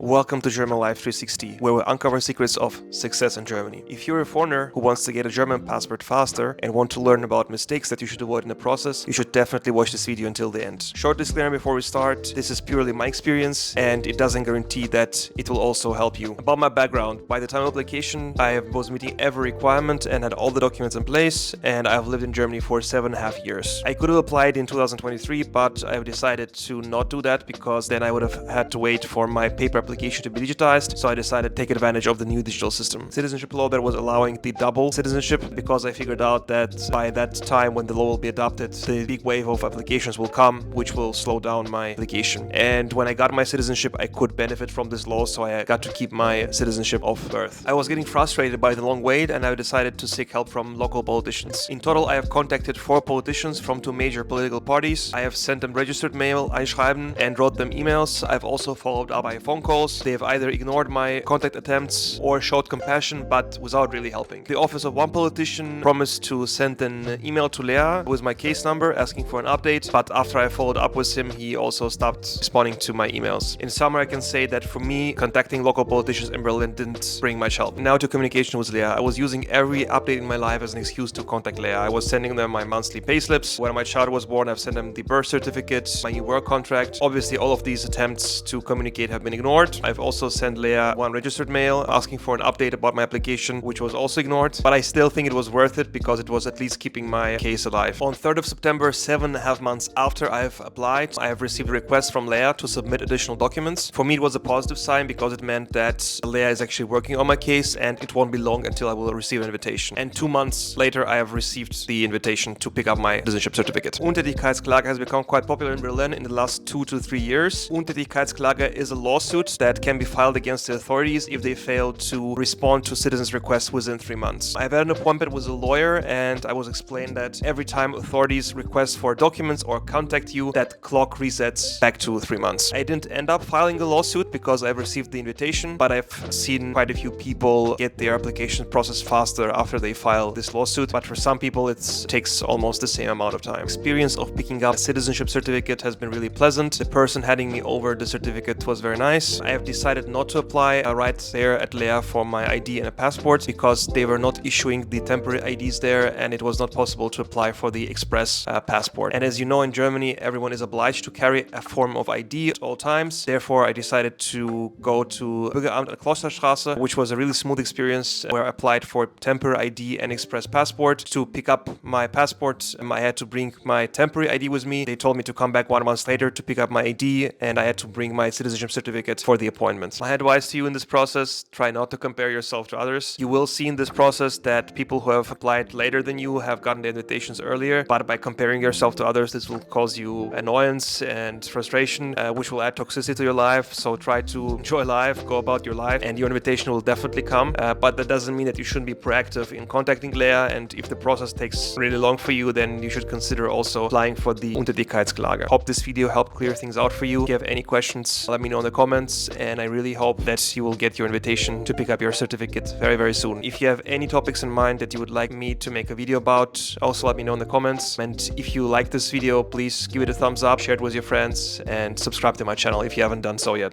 Welcome to German Life 360, where we uncover secrets of success in Germany. If you're a foreigner who wants to get a German passport faster and want to learn about mistakes that you should avoid in the process, you should definitely watch this video until the end. Short disclaimer before we start, this is purely my experience and it doesn't guarantee that it will also help you. About my background, by the time of application, I was meeting every requirement and had all the documents in place, and I've lived in Germany for 7.5 years. I could have applied in 2023, but I've decided to not do that because then I would have had to wait for my paper application to be digitized, so I decided to take advantage of the new digital system. Citizenship law that was allowing the double citizenship, because I figured out that by that time when the law will be adopted, the big wave of applications will come, which will slow down my application. And when I got my citizenship, I could benefit from this law, so I got to keep my citizenship of birth. I was getting frustrated by the long wait, and I decided to seek help from local politicians. In total, I have contacted 4 politicians from 2 major political parties. I have sent them registered mail, Einschreiben, and wrote them emails. I've also followed up by phone calls. They have either ignored my contact attempts or showed compassion, but without really helping. The office of one politician promised to send an email to Lea with my case number asking for an update, but after I followed up with him, he also stopped responding to my emails. In summary, I can say that for me, contacting local politicians in Berlin didn't bring much help. Now to communication with Lea. I was using every update in my life as an excuse to contact Lea. I was sending them my monthly payslips. When my child was born, I've sent them the birth certificate, my new work contract. Obviously, all of these attempts to communicate have been ignored. I've also sent Lea one registered mail asking for an update about my application, which was also ignored, but I still think it was worth it because it was at least keeping my case alive. On 3rd of September, 7.5 months after I've applied, I have received a request from Lea to submit additional documents. For me, it was a positive sign because it meant that Lea is actually working on my case and it won't be long until I will receive an invitation. And 2 months later, I have received the invitation to pick up my citizenship certificate. Untätigkeitsklage has become quite popular in Berlin in the last 2 to 3 years. Untätigkeitsklage is a lawsuit that can be filed against the authorities if they fail to respond to citizens' requests within 3 months. I've had an appointment with a lawyer and I was explained that every time authorities request for documents or contact you, that clock resets back to 3 months. I didn't end up filing a lawsuit because I've received the invitation, but I've seen quite a few people get their application processed faster after they file this lawsuit, but for some people it takes almost the same amount of time. Experience of picking up a citizenship certificate has been really pleasant. The person handing me over the certificate was very nice. I have decided not to apply right there at Lea for my ID and a passport because they were not issuing the temporary IDs there and it was not possible to apply for the express passport. And as you know, in Germany, everyone is obliged to carry a form of ID at all times. Therefore, I decided to go to Bürgeramt at Klosterstraße, which was a really smooth experience where I applied for temporary ID and express passport. To pick up my passport, I had to bring my temporary ID with me. They told me to come back 1 month later to pick up my ID, and I had to bring my citizenship certificate for the appointment. My advice to you in this process: try not to compare yourself to others. You will see in this process that people who have applied later than you have gotten the invitations earlier, but by comparing yourself to others, this will cause you annoyance and frustration, which will add toxicity to your life. So try to enjoy life, go about your life, and your invitation will definitely come. But that doesn't mean that you shouldn't be proactive in contacting Lea, and if the process takes really long for you, then you should consider also applying for the Untätigkeitsklage. Hope this video helped clear things out for you. If you have any questions, let me know in the comments, and I really hope that you will get your invitation to pick up your certificate very, very soon. If you have any topics in mind that you would like me to make a video about, also let me know in the comments. And if you like this video, please give it a thumbs up, share it with your friends, and subscribe to my channel if you haven't done so yet.